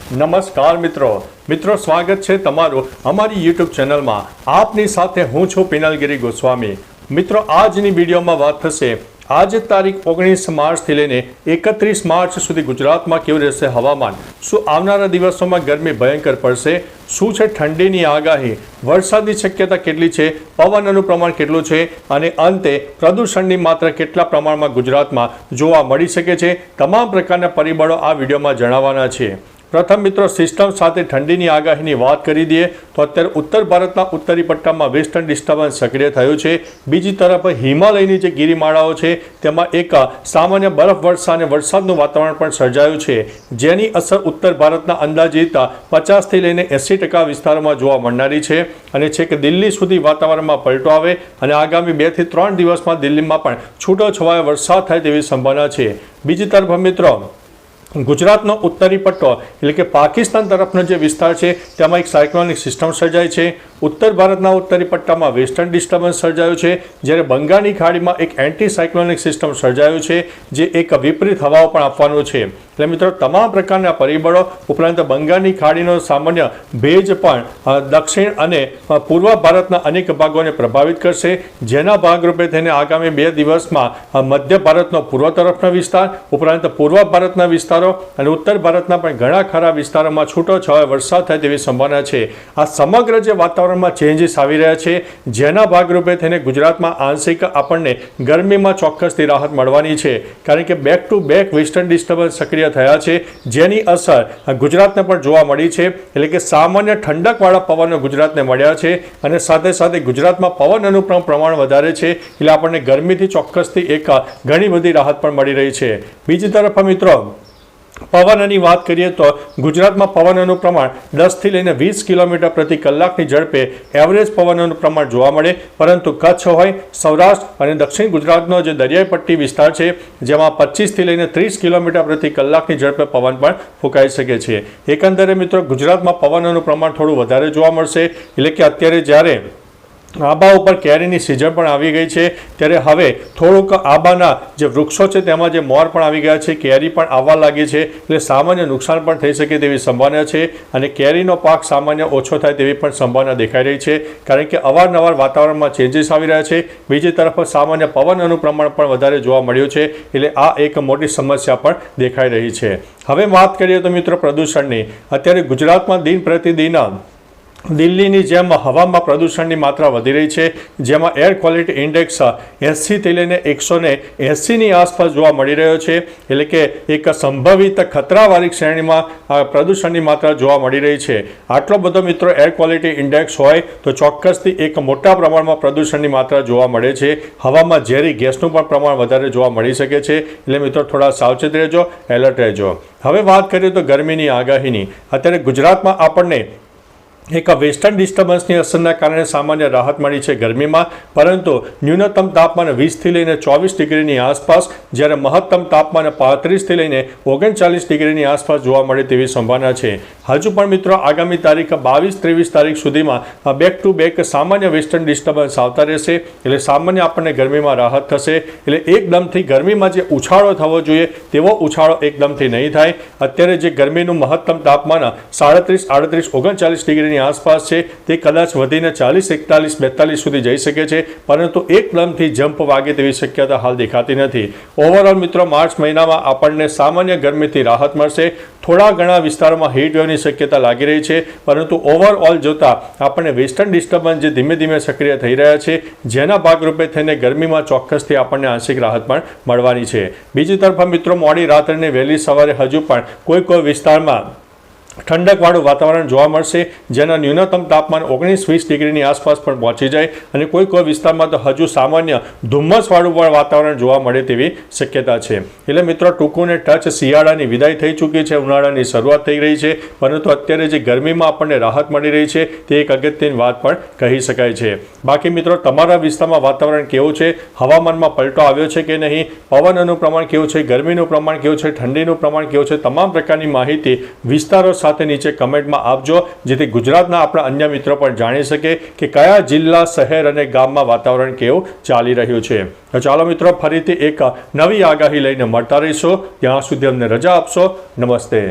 નમસ્કાર મિત્રો સ્વાગત છે તમારું અમારી YouTube ચેનલમાં। આપની સાથે હું છું પિનલગીરી ગોસ્વામી। મિત્રો આજની વિડીયોમાં વાત થશે આજે તારીખ 19 માર્ચથી લઈને 31 માર્ચ સુધી ગુજરાતમાં કેવું રહેશે હવામાન, શું આવનારા દિવસોમાં ગરમી ભયંકર પડશે, શું છે ઠંડીની આગાહી, વરસાદની શક્યતા કેટલી છે, પવનનું પ્રમાણ કેટલું છે અને અંતે પ્રદૂષણની માત્રા કેટલા પ્રમાણમાં ગુજરાતમાં જોવા મળી શકે છે, તમામ પ્રકારના પરિબળો આ વિડીયોમાં જણાવવાના છે। પ્રથમ મિત્રો સિસ્ટમ સાથે ઠંડીની આગાહીની વાત કરી દઈએ તો અત્યારે ઉત્તર ભારતના ઉત્તરી પટ્ટામાં વેસ્ટર્ન ડિસ્ટર્બન્સ સક્રિય થયું છે। બીજી તરફ હિમાલયની જે ગિરિમાળાઓ છે તેમાં એક સામાન્ય બરફવર્ષા અને વરસાદનું વાતાવરણ પણ સર્જાયું છે, જેની અસર ઉત્તર ભારતના અંદાજિત 50થી લઈને 80% વિસ્તારોમાં જોવા મળનારી છે અને છેક દિલ્હી સુધી વાતાવરણમાં પલટો આવે અને આગામી 2 થી 3 દિવસમાં દિલ્હીમાં પણ છૂટોછવાયો વરસાદ થાય તેવી સંભાવના છે। બીજી તરફ મિત્રો ગુજરાતનો ઉત્તરી પટ્ટો એટલે કે પાકિસ્તાન તરફનો જે વિસ્તાર છે તેમાં એક સાયક્લોનિક સિસ્ટમ સર્જાઈ છે। ઉત્તર ભારતના ઉત્તરી પટ્ટામાં વેસ્ટર્ન ડિસ્ટર્બન્સ સર્જાયું છે, જ્યારે બંગાળની ખાડીમાં એક એન્ટી સાયક્લોનિક સિસ્ટમ સર્જાયું છે જે એક વિપરીત હવાઓ પણ આપવાનું છે। એટલે મિત્રો તમામ પ્રકારના પરિબળો ઉપરાંત બંગાળની ખાડીનો સામાન્ય ભેજ પણ દક્ષિણ અને પૂર્વ ભારતના અનેક ભાગોને પ્રભાવિત કરશે, જેના ભાગરૂપે થઈને આગામી 2 દિવસમાં મધ્ય ભારતનો પૂર્વ તરફનો વિસ્તાર ઉપરાંત પૂર્વ ભારતના વિસ્તારો અને ઉત્તર ભારતના પણ ઘણા ખરા વિસ્તારોમાં છૂટોછવાયો વરસાદ થાય તેવી સંભાવના છે। આ સમગ્ર જે વાતાવરણમાં ચેન્જીસ આવી રહ્યા છે જેના ભાગરૂપે થઈને ગુજરાતમાં આંશિક આપણને ગરમીમાં ચોક્કસથી રાહત મળવાની છે, કારણ કે back to back western disturbance સક્રિય થયા છે જેની અસર ગુજરાતને પણ જોવા મળી છે। એટલે કે સામાન્ય ઠંડકવાળા પવનો ગુજરાતને મળ્યા છે અને સાથે સાથે ગુજરાતમાં પવનનું પ્રમાણ વધારે છે, એટલે આપણને ગરમીથી ચોક્કસથી એક ઘણી બધી રાહત પણ મળી રહી છે। બીજી તરફ મિત્રો પવનની વાત કરીએ તો ગુજરાતમાં પવનનું પ્રમાણ 10થી લઈને 20 કિલોમીટર પ્રતિ કલાકની ઝડપે એવરેજ પવનનું પ્રમાણ જોવા મળે, પરંતુ કચ્છ હોય, સૌરાષ્ટ્ર અને દક્ષિણ ગુજરાતનો જે દરિયાઈ પટ્ટી વિસ્તાર છે જેમાં 25થી લઈને 30 કિલોમીટર પ્રતિ કલાકની ઝડપે પવન પણ ફૂંકાઈ શકે છે। એકંદરે મિત્રો ગુજરાતમાં પવનનું પ્રમાણ થોડું વધારે જોવા મળશે। એટલે કે અત્યારે જ્યારે આંબા ઉપર કેરીની સિઝન પણ આવી ગઈ છે ત્યારે હવે થોડુંક આંબાના જે વૃક્ષો છે તેમાં જે મોર પણ આવી ગયા છે, કેરી પણ આવવા લાગી છે, એટલે સામાન્ય નુકસાન પણ થઈ શકે તેવી સંભાવના છે અને કેરીનો પાક સામાન્ય ઓછો થાય તેવી પણ સંભાવના દેખાઈ રહી છે, કારણ કે અવારનવાર વાતાવરણમાં ચેન્જીસ આવી રહ્યા છે। બીજી તરફ સામાન્ય પવનનું પ્રમાણ પણ વધારે જોવા મળ્યું છે, એટલે આ એક મોટી સમસ્યા પણ દેખાઈ રહી છે। હવે વાત કરીએ તો મિત્રો પ્રદૂષણની, અત્યારે ગુજરાતમાં દિન પ્રતિદિન દિલ્હીની જેમ હવામાં પ્રદૂષણની માત્રા વધી રહી છે, જેમાં એર ક્વોલિટી ઇન્ડેક્સ 80થી લઈને 180ની આસપાસ જોવા મળી રહ્યો છે। એટલે કે એક સંભવિત ખતરાવાળી શ્રેણીમાં પ્રદૂષણની માત્રા જોવા મળી રહી છે। આટલો બધો મિત્રો એર ક્વોલિટી ઇન્ડેક્સ હોય તો ચોક્કસથી એક મોટા પ્રમાણમાં પ્રદૂષણની માત્રા જોવા મળે છે। હવામાં ઝેરી ગેસનું પણ પ્રમાણ વધારે જોવા મળી શકે છે, એટલે મિત્રો થોડા સાવચેત રહેજો, એલર્ટ રહેજો। હવે વાત કરીએ તો ગરમીની આગાહીની, અત્યારે ગુજરાતમાં આપણને એક વેસ્ટર્ન ડિસ્ટર્બન્સની અસરના કારણે સામાન્ય રાહત મળી છે ગરમીમાં, પરંતુ ન્યૂનતમ તાપમાન 20થી લઈને 24 ડિગ્રીની આસપાસ, જ્યારે મહત્તમ તાપમાન 35થી લઈને 39 ડિગ્રીની આસપાસ જોવા મળે તેવી સંભાવના છે। હજુ પણ મિત્રો આગામી તારીખ 22-23 તારીખ સુધીમાં બેક ટુ બેક સામાન્ય વેસ્ટર્ન ડિસ્ટર્બન્સ આવતા રહેશે, એટલે સામાન્ય આપણને ગરમીમાં રાહત થશે। એટલે એકદમથી ગરમીમાં જે ઉછાળો થવો જોઈએ તેવો ઉછાળો એકદમથી નહીં થાય। અત્યારે જે ગરમીનું મહત્તમ તાપમાન 37, 38, 39 ડિગ્રીની આસપાસ છે તે કદાચ વધીને 40, 41, 42 સુધી જઈ શકે છે, પરંતુ એકદમથી જમ્પ વાગે તેવી શક્યતા હાલ દેખાતી નથી। ઓવરઓલ મિત્રો માર્ચ મહિનામાં આપણને સામાન્ય ગરમીથી રાહત મળશે, થોડા ઘણા વિસ્તારોમાં હીટ વેવની શક્યતા લાગી રહી છે, પરંતુ ઓવરઓલ જોતા આપણને વેસ્ટર્ન ડિસ્ટર્બન્સ જે ધીમે ધીમે સક્રિય થઈ રહ્યા છે જેના ભાગરૂપે થઈને ગરમીમાં ચોક્કસથી આપણને આંશિક રાહત પણ મળવાની છે। બીજી તરફ મિત્રો મોડી રાત્રે અને વહેલી સવારે હજુ પણ કોઈ વિસ્તારમાં ઠંડકવાળું વાતાવરણ જોવા મળશે, જેના ન્યૂનતમ તાપમાન 19-20 ડિગ્રીની આસપાસ પણ પહોંચી જાય અને કોઈ વિસ્તારમાં તો હજુ સામાન્ય ધુમ્મસવાળું પણ વાતાવરણ જોવા મળે તેવી શક્યતા છે। એટલે મિત્રો ટૂંકુને ટચ શિયાળાની વિદાય થઈ ચૂકી છે, ઉનાળાની શરૂઆત થઈ રહી છે, પરંતુ અત્યારે જે ગરમીમાં આપણને રાહત મળી રહી છે તે એક અગત્યની વાત પણ કહી શકાય છે। બાકી મિત્રો તમારા વિસ્તારમાં વાતાવરણ કેવું છે, હવામાનમાં પલટો આવ્યો છે કે નહીં, પવનનું પ્રમાણ કેવું છે, ગરમીનું પ્રમાણ કેવું છે, ઠંડીનું પ્રમાણ કેવું છે, તમામ પ્રકારની માહિતી વિસ્તારો સાથે નીચે કમેન્ટમાં આપજો, જેથી ગુજરાતના આપણા અન્ય મિત્રો પણ જાણી શકે કે કયા જિલ્લા, શહેર અને ગામમાં વાતાવરણ કેવું ચાલી રહ્યું છે। તો ચાલો મિત્રો ફરીથી એક નવી આગાહી લઈને મળતા રહીશું, ત્યાં સુધી અમને રજા આપશો। નમસ્તે।